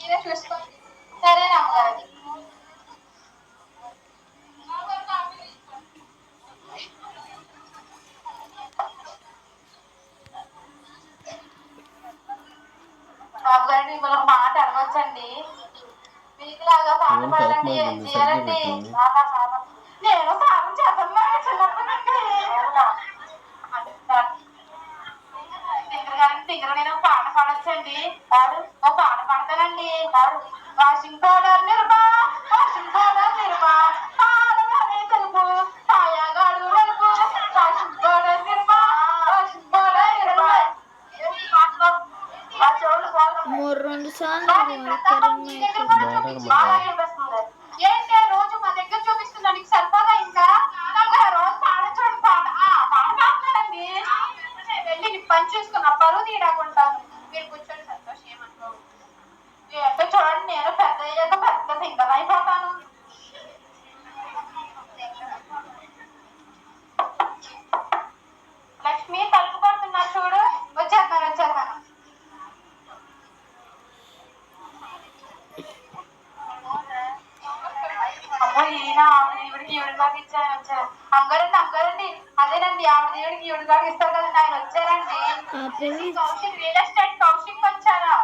మీరే చూసుకోండి. సరే అమ్మగారు. బాబు గారు మిమ్మల్ని ఒక మాట అడగొచ్చండి? మీకులాగా పాట పాడాలంటే ఏం చేయాలండి? నేను సాధన చేస్తాను చిన్నప్పటి నుండి. సింగర్ నేను పాట పాడొచ్చండి. పాడు. ఓ పాట పాడతానండి. పాడు. వాషింగ్ పౌడర్ నిర్మా, వాషింగ్ పౌడర్ నిర్మా, పాడగానే తెలుపు, పాయగాడు నలుపు, వాషింగ్ పౌడర్ నిర్మా, వాషింగ్ పౌడర్ నిర్మా. రెండు సార్లు ఏంటి రోజు మా దగ్గర చూపిస్తున్నా నీకు సరిపోదా? ఇంకా నాకు రోజు పాడొచ్చు పాట పాడతానండి. వెళ్ళి నీ పని చూసుకున్నా పరువు తీయడాకుంటాను. మీరు కూర్చొని సంతోషం ఏమనుకో. ఏంటో చూడండి, నేను పెద్ద అయ్యాక పెద్ద సింగర్ అయిపోతాను. లక్ష్మి తలుపు కొడుతున్నా చూడు. వచ్చేస్తాను. అమ్మో ఈయన ఆవిడ ఈవిడికి దాకా వచ్చారు. అంగారండి అదేనండి, ఆవిడ ఈవిడికి దాకా ఇస్తారు కదండి, ఆయన వచ్చారండి. కౌశిక్ రియల్ ఎస్టేట్ కౌశిక్ వచ్చారా?